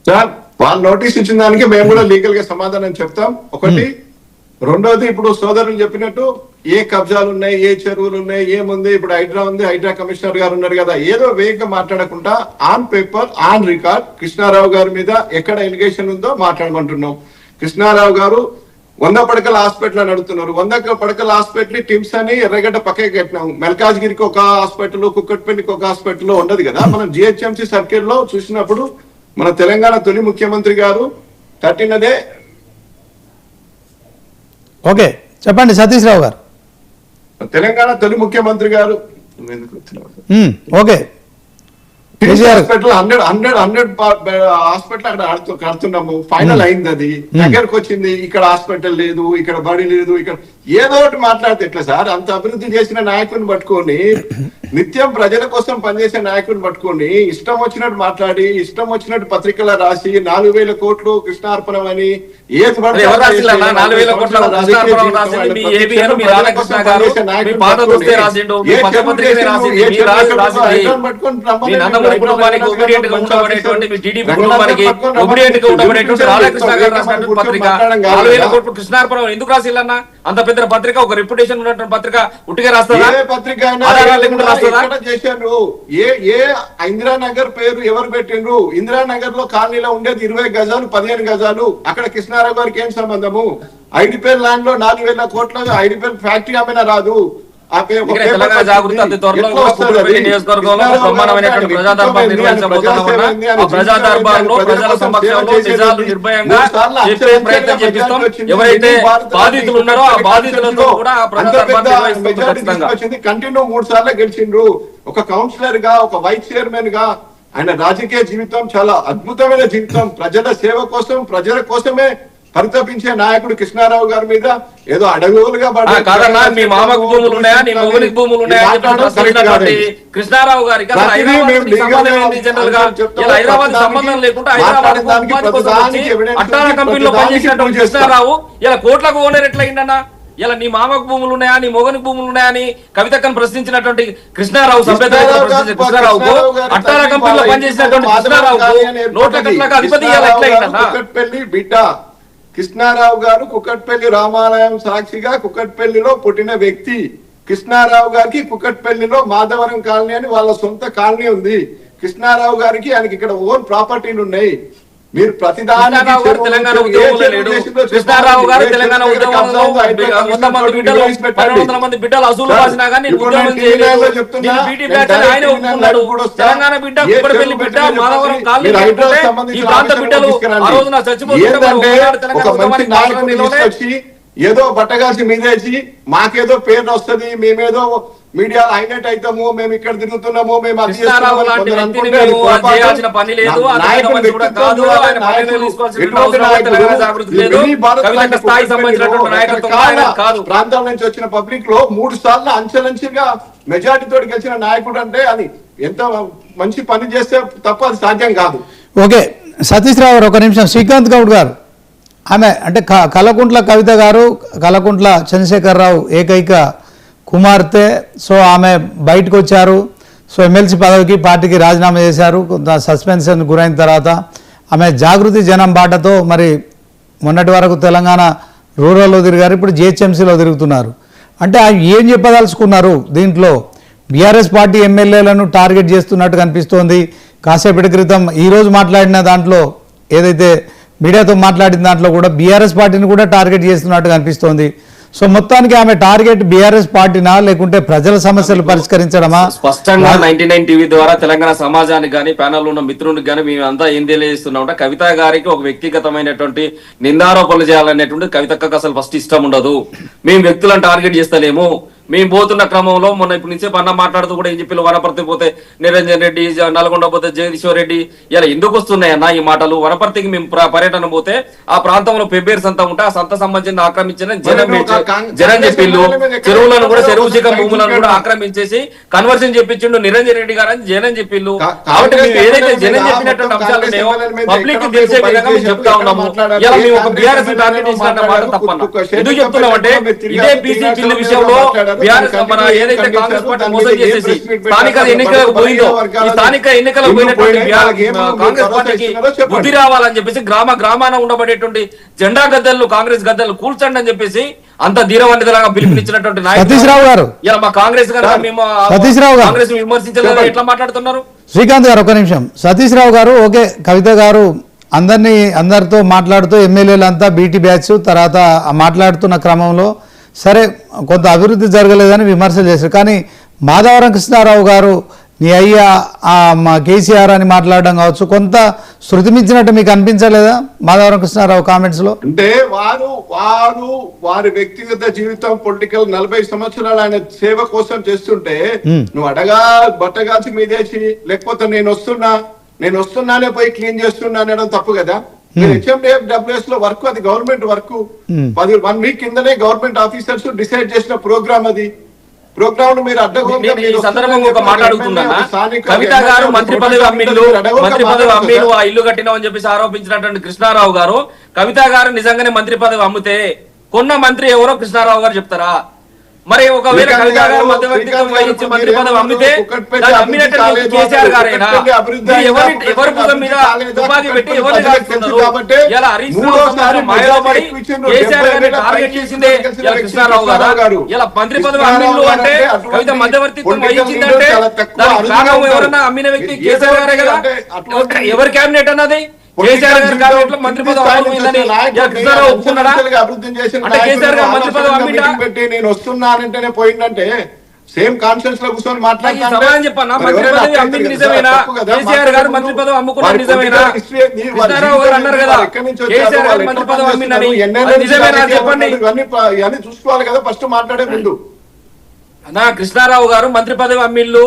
సార్ వాళ్ళు నోటీస్ ఇచ్చిన దానికి మేము కూడా లీగల్ గా సమాధానం చెప్తాం. ఒకటి. రెండోది, ఇప్పుడు సోదరులు చెప్పినట్టు ఏ కబ్జాలు ఉన్నాయి, ఏ చెరువులు ఉన్నాయి, ఏముంది, ఇప్పుడు హైడ్రా ఉంది, హైడ్రా కమిషనర్ గారు ఉన్నారు కదా, ఏదో వేగంగా మాట్లాడకుండా on paper on record Krishnarao గారి మీద ఎక్కడ ఎలిగేషన్ ఉందో మాట్లాడమంటున్నాం. కృష్ణారావు గారు 100 పడకల హాస్పిటల్ అని అడుగుతున్నారు. 100 పడకల హాస్పిటల్ టిమ్స్ అని ఎర్రగడ్డ పక్కకి కట్టినాం. మెల్కాజ్గిరికి ఒక హాస్పిటల్, కుక్కట్పల్లికి ఒక హాస్పిటల్ ఉండదు కదా. మనం జిహెచ్ఎంసీ సర్కిల్ లో చూసినప్పుడు మన తెలంగాణ తొలి ముఖ్యమంత్రి గారు కట్టినదే. ఓకే, చెప్పండి సతీష్ రావు గారు. తెలంగాణ తొలి ముఖ్యమంత్రి గారు ఓకే. హాస్పిటల్ 100 హాస్పిటల్ అక్కడ కడుతున్నాము. ఫైనల్ అయింది, అది దగ్గరకు వచ్చింది. ఇక్కడ హాస్పిటల్ లేదు, ఇక్కడ బడి లేదు, ఇక్కడ ఏదో ఒకటి మాట్లాడితే ఎట్లా సార్? అంత అభివృద్ధి చేసిన నాయకుడిని పట్టుకొని, నిత్యం ప్రజల కోసం పనిచేసే నాయకుడిని పట్టుకొని ఇష్టం వచ్చినట్టు మాట్లాడి, ఇష్టం వచ్చినట్టు పత్రికలో రాసి 4,000 కోట్లు కృష్ణార్పణం అని ఏది కృష్ణార్పణం ఎందుకు రాసిల్లన్నా? అంత పెద్ద పత్రిక, ఒక రెప్యుటేషన్ ఉన్నటువంటి పత్రిక ఉట్టిగా రాస్తారా? పత్రిక చేశారు. ఏ ఇందిరానగర్ పేరు ఎవరు పెట్టిండ్రు? ఇందిరానగర్ లో కాలనీలో ఉండేది 20 గజాలు, 15 గజాలు. అక్కడ కృష్ణారావు గారికి ఏం సంబంధము? ఐడిపిఎల్ ల్యాండ్ లో 4,000 కోట్ల ఐడిపిఎల్ ఫ్యాక్టరీ అమ్మినా రాదు. తెలంగాణ జాగృతి అతి త్వరలో నియోజకవర్గంలో బ్రహ్మాండమైనటువంటి ప్రజా దర్బార్ నిర్వహించబోతున్నామన్నా. ఆ ప్రజా దర్బార్ లో ప్రజల సమక్షంలో నిజాలు నిర్భయంగా చెప్పే ప్రయత్నం చేపిస్తాం. ఎవరైతే బాధితులు ఉన్నారో ఆ బాధితులతో కూడా ఆ ప్రజా దర్బార్ నిర్వహిస్తాం. కంటిన్యూ 3 సార్లు గెలిచిండ్రు. ఒక కౌన్సిలర్ గా, ఒక వైస్ చైర్మన్ గా ఆయన రాజకీయ జీవితం చాలా అద్భుతమైన జీవితం. ప్రజల సేవ కోసం, ప్రజల కోసమే పరితపించే నాయకుడు కృష్ణారావు గారి మీద ఏదో అడగులుగా కాదన్నా, మీ మామకు భూములు ఉన్నాయా, నీ మొగునికి భూములు ఉన్నాయా కృష్ణారావు గారికి హైదరాబాద్ సంబంధం లేకుండా అట్టాల కంపెనీలో పనిచేసినటువంటి కృష్ణారావు ఇలా కోట్లకు ఓనర్ ఎట్లయిందన్నా? ఇలా నీ మామకు భూములు ఉన్నాయా, నీ మొగనికి భూములు ఉన్నాయా అని కవితక్కను ప్రశ్నించినటువంటి కృష్ణారావు, సభ్యత కృష్ణారావుకు, అట్టాల కంపెనీలో పనిచేసినటువంటి కృష్ణారావుకు నోట్ల కట్లకు అధిపతి ఎట్లయిందన్నా? బిడ్డ కృష్ణారావు గారు కుకట్పల్లి రామాలయం సాక్షిగా కుకట్పల్లిలో పుట్టిన వ్యక్తి. కృష్ణారావు గారికి కుకట్పల్లిలో మాధవరం కాలనీ అని వాళ్ళ సొంత కాలనీ ఉంది. కృష్ణారావు గారికి ఆయనకి ఇక్కడ ఓన్ ప్రాపర్టీలు ఉన్నాయి. మీరు ప్రతిదానికి తెలంగాణ ఉద్యోగంలో లేడు. కృష్ణారావు గారు తెలంగాణ ఉద్యోగంలో 100 మంది బిడ్డలు అసూలు రాసినా కానీ ఉద్యోగం చేయలేదు. ఆయన ఒప్పుకున్నాడు. తెలంగాణ బిడ్డ, కుక్కడపల్లి బిడ్డ, మాధవరం కాలనీ ఈ ప్రాంత బిడ్డలు ఆ రోజున చచ్చిపోతున్నారు. ఏదో బట్టగాల్సి మీదేసి మాకేదో పేరు వస్తుంది, మేమేదో మీడియా హైలైట్ అవుతాము, మేము ఇక్కడ తిరుగుతున్నాము, మేము ప్రాంతాల నుంచి వచ్చిన పబ్లిక్ లో 3 సార్లు అంచెలంచెగా మెజార్టీతో గెలిచిన నాయకుడు అంటే అది ఎంత మంచి పని చేస్తే తప్ప అది సాధ్యం కాదు. ఓకే సతీష్ రావు గారు, ఒక నిమిషం. శ్రీకాంత్ గౌడ్ గారు, ఆమె అంటే కలకుంట్ల కవిత గారు, కలకుంట్ల చంద్రశేఖరరావు ఏకైక కుమార్తె. సో ఆమె బయటకు వచ్చారు. సో ఎమ్మెల్సీ పదవికి పార్టీకి రాజీనామా చేశారు. కొంత సస్పెన్షన్ గురైన తర్వాత ఆమె జాగృతి జనం బాటతో మరి మొన్నటి వరకు తెలంగాణ రూరల్లో తిరిగారు, ఇప్పుడు జిహెచ్ఎంసీలో తిరుగుతున్నారు. అంటే ఏం చెప్పదలుచుకున్నారు? దీంట్లో బీఆర్ఎస్ పార్టీ ఎమ్మెల్యేలను టార్గెట్ చేస్తున్నట్టు కనిపిస్తోంది. కాసేపటి క్రితం ఈరోజు మాట్లాడిన దాంట్లో, ఏదైతే మీడియాతో మాట్లాడిన దాంట్లో కూడా బీఆర్ఎస్ పార్టీని కూడా టార్గెట్ చేస్తున్నట్టు కనిపిస్తోంది. సో మొత్తానికి ఆమె టార్గెట్ బీఆర్ఎస్ పార్టీనా, లేకుంటే ప్రజల సమస్యలు పరిష్కరించడమా? స్పష్టంగా 99 టీవీ ద్వారా తెలంగాణ సమాజానికి కానీ, ప్యానల్ ఉన్న మిత్రునికి కానీ మేమంతా ఏం తెలియజేస్తున్నామంటే, కవిత గారికి ఒక వ్యక్తిగతమైనటువంటి నిందారోపణలు చేయాలనేటువంటి కవితకు అసలు ఫస్ట్ ఇష్టం ఉండదు. మేము వ్యక్తులను టార్గెట్ చేస్తలేము. మేము పోతున్న క్రమంలో మొన్న ఇప్పుడు నుంచే అన్న మాట్లాడుతూ కూడా ఏం చెప్పి వనపర్తి పోతే నిరంజన్ రెడ్డి, నల్గొండ పోతే జగదీశ్వర్ రెడ్డి, ఇలా ఎందుకు వస్తున్నాయి అన్న ఈ మాటలు? వనపర్తికి మేము పర్యటన పోతే ఆ ప్రాంతంలో పెబ్బేరు సంత ఉంటే ఆ సంత సంబంధించిన ఆక్రమించిన జనం చెప్పిళ్ళు. చెరువులను కూడా చెరువు చిక భూములను కూడా ఆక్రమించేసి కన్వర్షన్ చెప్పించిండు నిరంజన్ రెడ్డి గారు అని జనం చెప్పిళ్ళు. కాబట్టి మేము ఏదైతే జనం చెప్పినటువంటి అంశాలు ఉన్నాయో పబ్లిక్ తెలిసే విధంగా మేము చెప్తా ఉన్నాము. ఇలా మేము ఒక బీఆర్ఎస్ టార్గెట్ చేసిన మాట తప్పన్నా. ఎందుకు చెప్తున్నామంటే ఇదే బీసీ బిల్లు విషయంలో బీఆర్ఎస్ మన ఏదైతే కాంగ్రెస్ పార్టీ మోసం చేసేసి స్థానిక ఎన్నికలకు పోయిందో ఈ స్థానిక ఎన్నికలకు పోయినటువంటి కాంగ్రెస్ పార్టీకి బుద్ధి రావాలని చెప్పేసి గ్రామాన ఉండబడేటువంటి జెండా గద్దెలు కాంగ్రెస్ గద్దెలు కూల్చండి అని చెప్పేసి అంత ధీరవంతులుగా పిలుపునిచ్చినటువంటి సతీష్ రావు గారు ఇలా మా కాంగ్రెస్ గారు మేము సతీష్ రావు గారు కాంగ్రెస్ విమర్శించలేదు ఎట్లా మాట్లాడుతున్నారు? శ్రీకాంత్ గారు ఒక నిమిషం. సతీష్ రావు గారు ఓకే, కవిత గారు అందరితో మాట్లాడుతూ ఎమ్మెల్యేలంతా బీటీ బ్యాచ్ తర్వాత మాట్లాడుతున్న క్రమంలో సరే కొంత అభివృద్ధి జరగలేదని విమర్శలు చేశారు. కానీ మాధవరం కృష్ణారావు గారు నీ అయ్యా మా కేసీఆర్ అని మాట్లాడడం కావచ్చు, కొంత శృతి మించినట్టు మీకు అనిపించలేదా మాధవరం కృష్ణారావు కామెంట్స్ లో? అంటే వారి వ్యక్తిగత జీవితం పొలిటికల్ 40 సంవత్సరాలు ఆయన సేవ కోసం చేస్తుంటే నువ్వు బట్టగాల్చి మీదేసి లేకపోతే నేను వస్తున్నానే పోయి క్లీన్ చేస్తున్నా అనడం తప్పు కదా. హెచ్ఎండిఎఫ్డబ్ల్యూఎస్ లో వర్క్ అది గవర్నమెంట్ వర్క్ 1 వీక్ కిందనే గవర్నమెంట్ ఆఫీసర్స్ డిసైడ్ చేసిన ప్రోగ్రామ్ అది. ప్రోగ్రామ్ మీరు కవిత గారు మంత్రి పదవి అమ్మీలు ఆ ఇల్లు కట్టినామని చెప్పేసి ఆరోపించినటువంటి కృష్ణారావు గారు కవిత గారు నిజంగానే మంత్రి పదవి అమ్మితే కొన్న మంత్రి ఎవరో కృష్ణారావు గారు చెప్తారా? మరి ఒకవేళ కవిత గారు మధ్యవర్తిత్వం వహించి మంత్రి పదవి అమ్మితే అమ్మినట్టు కేసీఆర్ గారైనా ఎవరి భుజం మీద తుపాకీ పెట్టి ఎవరిని కాల్చుతున్నారు? ఇలా హరీష్ రావు మాయలో పడి కేసీఆర్ గారిని టార్గెట్ చేసిందే ఇలా కృష్ణారావు గారు. ఇలా మంత్రి పదవి అమ్మిళ్ళు అంటే కవిత మధ్యవర్తిత్వం వహించిందంటే దానికి కారణం ఎవరన్నా అమ్మిన వ్యక్తి కేసీఆర్ గారే కదా. ఎవరి క్యాబినెట్ అన్నది? కేసీఆర్ గారి క్యాబినెట్ లో మంత్రి పదవి కృష్ణారావు ఒప్పుకున్నాడా? అంటే కేసీఆర్ గారు మంత్రి పదవి అమ్మిండా? నేను వస్తున్నానంటేనే పోయిందంటే సేమ్ కాన్ఫరెన్స్ లో కూర్చొని మాట్లాడుతున్నాను చెప్పన్నా. మంత్రి పదవి అమ్మింది నిజమేనా? కేసీఆర్ గారు మంత్రి పదవి అమ్ముకున్నది నిజమేనా? కృష్ణారావు గారు అన్నారు కదా కేసీఆర్ గారు మంత్రి పదవి అమ్మిందని, నిజమేనా చెప్పండి. ఇవన్నీ చూసుకోవాలి కదా ఫస్ట్ మాట్లాడే ముందు. అన్నా కృష్ణారావు గారు మంత్రి పదవి అమ్మిళ్ళు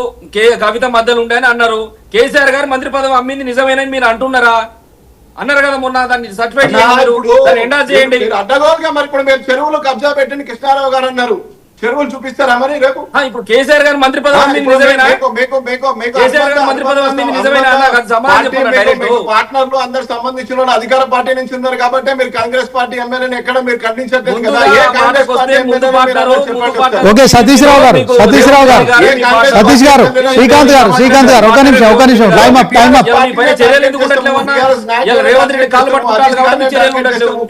కవిత మధ్యలో ఉండని అన్నారు. కేసీఆర్ గారు మంత్రి పదవి అమ్మింది నిజమేనని మీరు అంటున్నారా? అన్నారు కదా మొన్న. దాన్ని సర్టిఫై చేయండి. అడ్డగోలుగా మరి ఇప్పుడు మీరు చెరువులు కబ్జా పెట్టిన కృష్ణారావు గారు అన్నారు. చెరువులు చూపిస్తారా మరి రేపు? ఇప్పుడు కేసీఆర్ గారు మంత్రి పదవి అమ్మింది నిజమేనా? కేసీఆర్ గారు మంత్రి పదవి అమ్మింది నిజమేనా? పార్ట్నర్లు అందరు సంబంధించిన వాళ్ళు అధికార పార్టీ నుంచి ఉన్నారు కాబట్టి మీరు కాంగ్రెస్ పార్టీ ఎమ్మెల్యేని ఎక్కడ మీరు ఖండించట్లేదు కదా. ఓకే సతీష్ రావు గారు సతీష్ గారు శ్రీకాంత్ గారు ఒక నిమిషం టైం అప్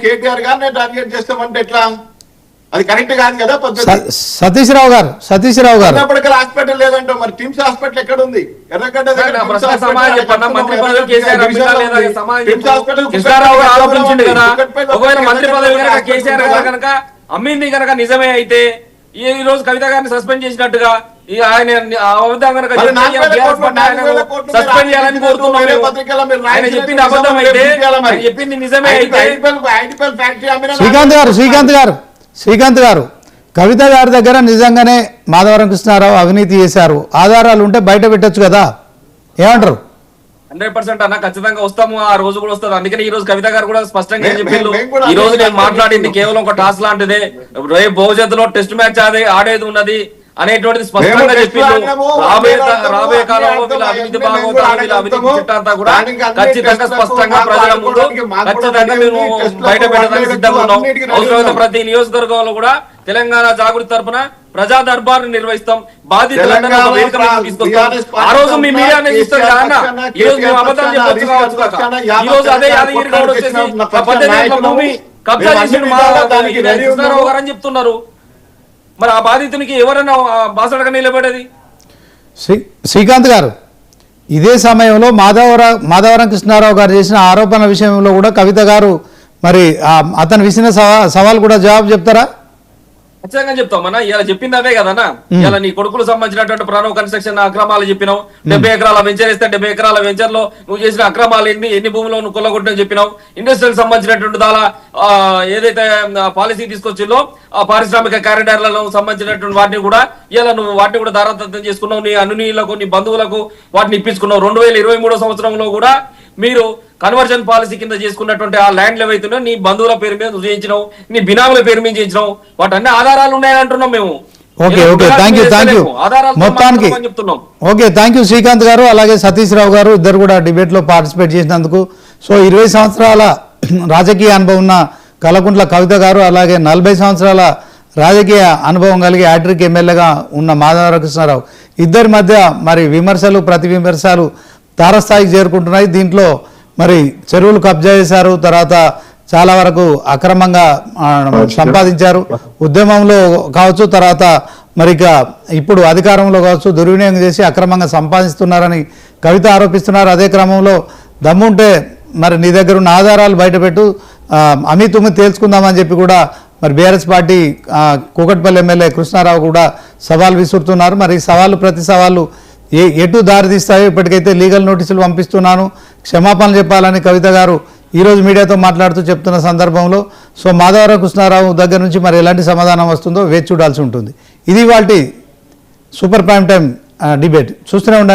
కేటీఆర్ గారిని టార్గెట్ చేస్తామంటే ఎట్లా? అది కరెక్ట్ కాదు కదా పద్ధతి. సతీష్ రావు గారు హాస్పిటల్ లేదంటే మరి టిమ్స్ హాస్పిటల్ ఎక్కడ ఉంది? ఎర్రగడ్డ అమ్మింది కనుక నిజమే అయితే ఈ రోజు కవిత గారిని సస్పెండ్ చేసినట్టుగా ఆయన అబద్ధం కనుక సస్పెండ్ చేయాలని కోరుతున్నాం. ఆయన చెప్పింది అబద్ధం అయితే చెప్పింది నిజమే అయితే శ్రీకాంత్ గారు కవిత గారి దగ్గర నిజంగానే మాధవరం కృష్ణారావు అవినీతి చేశారు, ఆధారాలు ఉంటే బయట పెట్టొచ్చు కదా, ఏమంటారు? 100% అన్న ఖచ్చితంగా వస్తాము, ఆ రోజు కూడా వస్తుంది. అందుకని ఈ రోజు కవిత గారు కూడా స్పష్టంగా ఏం చెప్పిండు, ఈ రోజు నేను మాట్లాడింది కేవలం ఒక టాస్ లాంటిదే, రేపు భవిష్యత్తులో టెస్ట్ మ్యాచ్ ఆడేది ఉన్నది అనేటువంటిది స్పష్టంగా చెప్పిండు. రాబోయే కాలంలో వీళ్ళ అవినీతి భాగవతాలు వీళ్ళ అవినీతి చిట్టంతా కూడా ఖచ్చితంగా స్పష్టంగా ప్రజల ముందు ఖచ్చితంగా మేము బయట పెట్టడానికి సిద్ధంగా ఉన్నాం. అవసరమైన ప్రతి నియోజకవర్గంలో కూడా తెలంగాణ జాగృతి తరఫున ప్రజా దర్బార్ నిర్వహిస్తాం. బాధితులందరూ ఒక వేదిక మీద తీసుకొస్తాం. ఆ రోజు మీ మీడియానే చూస్తాం కదా. ఈ రోజు మేము అబద్ధాలు చెప్పొచ్చు కావచ్చు కాక, ఈ రోజు అదే యాదగిరి గౌడ్ వచ్చేసి 18 భూమి కబ్జా చేసిండు మా కృష్ణారావు గారు అని చెప్తున్నారు. మరి ఆ బాధితునికి ఎవరైనా బాసడగా నిలబడేది? శ్రీకాంత్ గారు ఇదే సమయంలో మాధవరం కృష్ణారావు గారు చేసిన ఆరోపణల విషయంలో కూడా కవిత గారు మరి అతను విసిన సవాల్ కూడా జవాబు చెప్తారా? ఖచ్చితంగా చెప్తామన్నా. ఇలా చెప్పింది అదే కదన్నా. ఇలా నీ కొడుకులు సంబంధించినటువంటి ప్రణవ్ కన్స్ట్రక్షన్ అక్రమాలు చెప్పినావు. 70 ఎకరాల వెంచర్ ఇస్తే 70 ఎకరాల వెంచర్ లో నువ్వు చేసిన అక్రమాలు ఎన్ని భూములో నువ్వు కొల్లగొట్టని చెప్పినావు. ఇండస్ట్రియల్ సంబంధించినటువంటి దాలా ఏదైతే పాలసీ తీసుకొచ్చిందో ఆ పారిశ్రామిక కారిడార్లను సంబంధించినటువంటి వాటిని కూడా ఇలా నువ్వు వాటిని కూడా దారాదత్తం చేసుకున్నావు. నీ అనునీయులకు నీ బంధువులకు వాటిని ఇప్పించుకున్నావు. 2023 సంవత్సరంలో కూడా మీరు కన్వర్జన్ పాలసీ కింద చేసుకున్నటువంటి ఆ ల్యాండ్లు ఏవైతున్నాయో నీ బంధువుల పేరు మీద నువ్వు చేయించినావు, నీ బినాముల పేరు మీద చేయించినావు. వాటన్ని ఆధారాలు ఉన్నాయని అంటున్నాం మేము. ఓకే థ్యాంక్ యూ మొత్తానికి ఓకే థ్యాంక్ యూ శ్రీకాంత్ గారు అలాగే సతీష్ రావు గారు ఇద్దరు కూడా డిబేట్ లో పార్టిసిపేట్ చేసినందుకు. సో 20 సంవత్సరాల రాజకీయ అనుభవం ఉన్న కల్వకుంట్ల కవిత గారు అలాగే 40 సంవత్సరాల రాజకీయ అనుభవం కలిగి హ్యాట్రిక్ ఎమ్మెల్యేగా ఉన్న మాధవరావు కృష్ణారావు ఇద్దరి మధ్య మరి విమర్శలు ప్రతి విమర్శలు తారస్థాయికి చేరుకుంటున్నాయి. దీంట్లో మరి చెరువులు కబ్జా చేశారు, తర్వాత చాలా వరకు అక్రమంగా సంపాదించారు, ఉద్యమంలో కావచ్చు, తర్వాత మరి ఇక ఇప్పుడు అధికారంలో కావచ్చు దుర్వినియోగం చేసి అక్రమంగా సంపాదిస్తున్నారని కవిత ఆరోపిస్తున్నారు. అదే క్రమంలో దమ్ముంటే మరి నీ దగ్గర ఉన్న ఆధారాలు బయటపెట్టు, అమితుమి తేల్చుకుందామని చెప్పి కూడా మరి BRS party Kukatpally MLA Krishnarao కూడా సవాల్ విసురుతున్నారు. మరి సవాళ్ళు ప్రతి సవాళ్ళు ఎటు దారితీస్తాయో ఇప్పటికైతే లీగల్ నోటీసులు పంపిస్తున్నాను, క్షమాపణలు చెప్పాలని కవిత గారు ఈరోజు మీడియాతో మాట్లాడుతూ చెప్తున్న సందర్భంలో సో మాధవరావు కృష్ణారావు దగ్గర నుంచి మరి ఎలాంటి సమాధానం వస్తుందో వేచి చూడాల్సి ఉంటుంది. ఇది వాటి సూపర్ ప్రైమ్ టైం డిబేట్ చూస్తూనే ఉండండి.